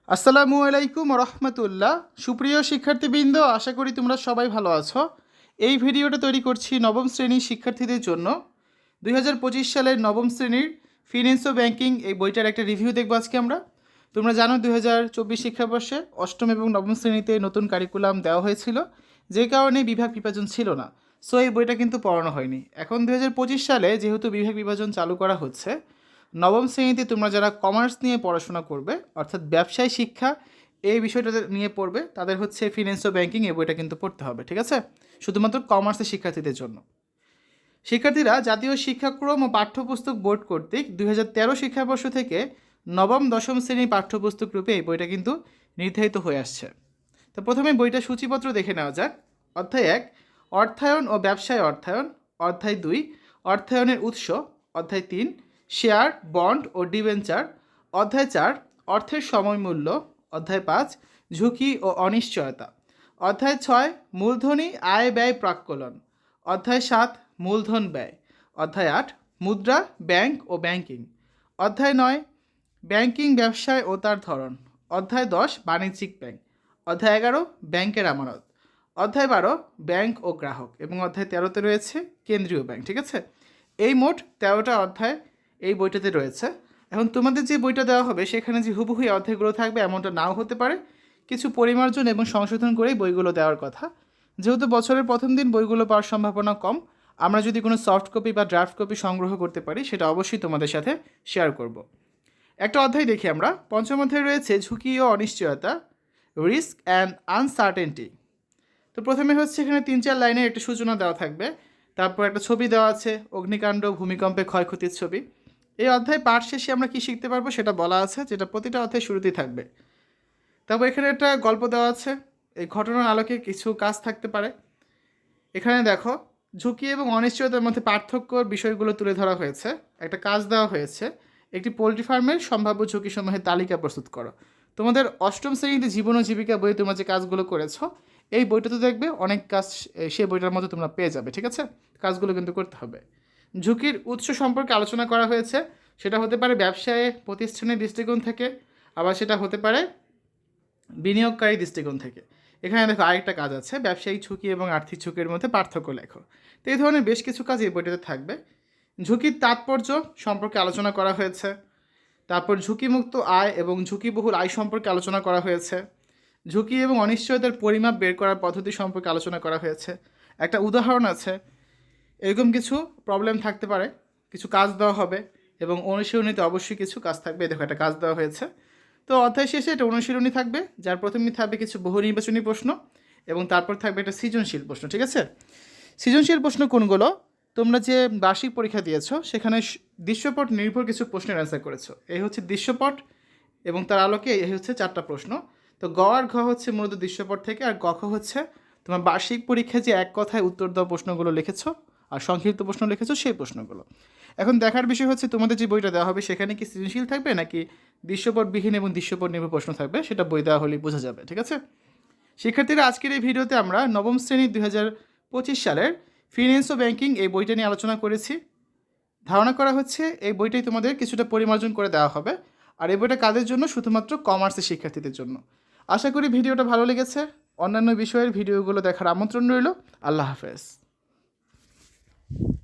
আসসালামু আলাইকুম রহমতুল্লাহ। সুপ্রিয় শিক্ষার্থীবৃন্দ, আশা করি তোমরা সবাই ভালো আছো। এই ভিডিওটা তৈরি করছি নবম শ্রেণীর শিক্ষার্থীদের জন্য। 2025 সালের নবম শ্রেণীর ফিন্যান্স ও ব্যাংকিং এই বইটার একটা রিভিউ দেখবো আজকে আমরা। তোমরা জানো 2024 শিক্ষাবর্ষে অষ্টম এবং নবম শ্রেণীতে নতুন কারিকুলাম দেওয়া হয়েছিল, যে কারণে বিভাগ বিভাজন ছিল না। সো এই বইটা কিন্তু পড়ানো হয়নি। এখন 2025 সালে যেহেতু বিভাগ বিভাজন চালু করা হচ্ছে, নবম শ্রেণীতে তোমরা যারা কমার্স নিয়ে পড়াশোনা করবে, অর্থাৎ ব্যবসায় শিক্ষা এই বিষয়টা নিয়ে পড়বে, তাদের হচ্ছে ফিন্যান্স ও ব্যাংকিং এই বইটা কিন্তু পড়তে হবে, ঠিক আছে? শুধুমাত্র কমার্সের শিক্ষার্থীদের জন্য। শিক্ষার্থীরা জাতীয় শিক্ষাক্রম ও পাঠ্যপুস্তক বোর্ড কর্তৃক 2013 শিক্ষাবর্ষ থেকে নবম দশম শ্রেণীর পাঠ্যপুস্তক রূপে এই বইটা কিন্তু নির্ধারিত হয়ে আসছে। তো প্রথমে বইটা সূচিপত্র দেখে নেওয়া যাক। অধ্যায় 1 অর্থায়ন ও ব্যবসায় অর্থায়ন, অধ্যায় 2 অর্থায়নের উৎস, অধ্যায় 3 শেয়ার বন্ড ও ডিবেঞ্চার, অধ্যায় 4 অর্থের সময়মূল্য, অধ্যায় 5 ঝুঁকি ও অনিশ্চয়তা, অধ্যায় 6 মূলধনী আয় ব্যয় প্রাক্কলন, অধ্যায় 7 মূলধন ব্যয়, অধ্যায় 8 মুদ্রা ব্যাংক ও ব্যাংকিং, অধ্যায় 9 ব্যাংকিং ব্যবসায় ও তার ধরন, অধ্যায় 10 বাণিজ্যিক ব্যাংক, অধ্যায় 11 ব্যাংকের আমানত, অধ্যায় 12 ব্যাংক ও গ্রাহক এবং অধ্যায় 13তে রয়েছে কেন্দ্রীয় ব্যাংক, ঠিক আছে? এই মোট 13টা অধ্যায় এই বইটাতে রয়েছে। এখন তোমাদের যে বইটা দেওয়া হবে সেখানে যে হুবহু এই অধ্যায়গুলো থাকবে এমনটা নাও হতে পারে, কিছু পরিমার্জন এবং সংশোধন করেই বইগুলো দেওয়ার কথা। যেহেতু বছরের প্রথম দিন বইগুলো পাওয়ার সম্ভাবনা কম, আমরা যদি কোনো সফট কপি বা ড্রাফট কপি সংগ্রহ করতে পারি সেটা অবশ্যই তোমাদের সাথে শেয়ার করব। একটা অধ্যায় দেখি আমরা। পঞ্চম অধ্যায়ে রয়েছে ঝুঁকি ও অনিশ্চয়তা, রিস্ক অ্যান্ড আনসার্টেনটি। তো প্রথমে হচ্ছে এখানে 3-4 লাইনের একটা সূচনা দেওয়া থাকবে, তারপর একটা ছবি দেওয়া আছে, অগ্নিকাণ্ড ভূমিকম্পে ক্ষয়ক্ষতির ছবি। এই অধ্যায় পাঠ শেষে আমরা কী শিখতে পারবো সেটা বলা আছে, যেটা প্রতিটা অধ্যায় শুরুতেই থাকবে। তারপর এখানে একটা গল্প দেওয়া আছে, এই ঘটনার আলোকে কিছু কাজ থাকতে পারে। এখানে দেখো ঝুঁকি এবং অনিশ্চয়তার মধ্যে পার্থক্যর বিষয়গুলো তুলে ধরা হয়েছে। একটা কাজ দেওয়া হয়েছে, একটি পোলট্রি ফার্মের সম্ভাব্য ঝুঁকিসমূহের তালিকা প্রস্তুত করো। তোমাদের অষ্টম শ্রেণীতে জীবন ও জীবিকা বইয়ে তোমরা যে কাজগুলো করেছো, এই বইটাতে দেখবে অনেক কাজ সেই বইটার মধ্যে তোমরা পেয়ে যাবে, ঠিক আছে? কাজগুলো কিন্তু করতে হবে। ঝুঁকির উৎস সম্পর্কে আলোচনা করা হয়েছে, সেটা হতে পারে ব্যবসায় প্রতিষ্ঠানের দৃষ্টিকোণ থেকে, আবার সেটা হতে পারে বিনিয়োগকারী দৃষ্টিকোণ থেকে। এখানে দেখো আরেকটা কাজ আছে, ব্যবসায়িক ঝুঁকি এবং আর্থিক ঝুঁকির মধ্যে পার্থক্য লেখো। তো এই ধরনের বেশ কিছু কাজ এই বইটাতে থাকবে। ঝুঁকির তাৎপর্য সম্পর্কে আলোচনা করা হয়েছে, তারপর ঝুঁকিমুক্ত আয় এবং ঝুঁকিবহুল আয় সম্পর্কে আলোচনা করা হয়েছে, ঝুঁকি এবং অনিশ্চয়তার পরিমাপ বের করার পদ্ধতি সম্পর্কে আলোচনা করা হয়েছে। একটা উদাহরণ আছে, এরকম কিছু প্রবলেম থাকতে পারে, কিছু কাজ দেওয়া হবে এবং অনুশীলনীতে অবশ্যই কিছু কাজ থাকবে। দেখো একটা কাজ দেওয়া হয়েছে। তো অধ্যায় শেষে একটা অনুশীলনী থাকবে, যার প্রথমেই থাকবে কিছু বহু নির্বাচনী প্রশ্ন এবং তারপর থাকবে একটা সৃজনশীল প্রশ্ন, ঠিক আছে? সৃজনশীল প্রশ্ন কোনগুলো? তোমরা যে বার্ষিক পরীক্ষা দিয়েছো সেখানে দৃশ্যপট নির্ভর কিছু প্রশ্নের অ্যান্সার করেছো। এই হচ্ছে দৃশ্যপট এবং তার আলোকে এই হচ্ছে 4টা প্রশ্ন। তো গ আর ঘ হচ্ছে মূলত দৃশ্যপট থেকে, আর গ খ হচ্ছে তোমার বার্ষিক পরীক্ষায় যে এক কথায় উত্তর দেওয়া প্রশ্নগুলো লিখেছো আর সংক্ষিপ্ত প্রশ্ন লিখেছো সেই প্রশ্নগুলো। এখন দেখার বিষয় হচ্ছে তোমাদের যে বইটা দেওয়া হবে সেখানে কি সৃজনশীল থাকবে নাকি দৃশ্যপটবিহীন এবং দৃশ্যপট নির্ভর প্রশ্ন থাকবে, সেটা বই দেওয়া হলেই বোঝা যাবে, ঠিক আছে? শিক্ষার্থীরা, আজকের এই ভিডিওতে আমরা নবম শ্রেণীর 2025 সালের ফিন্যান্স ও ব্যাংকিং এই বইটা নিয়ে আলোচনা করেছি। ধারণা করা হচ্ছে এই বইটাই তোমাদের কিছুটা পরিমার্জন করে দেওয়া হবে, আর এই বইটা কাদের জন্য? শুধুমাত্র কমার্সের শিক্ষার্থীদের জন্য। আশা করি ভিডিওটা ভালো লেগেছে। অন্যান্য বিষয়ের ভিডিওগুলো দেখার আমন্ত্রণ রইল। আল্লাহ হাফেজ।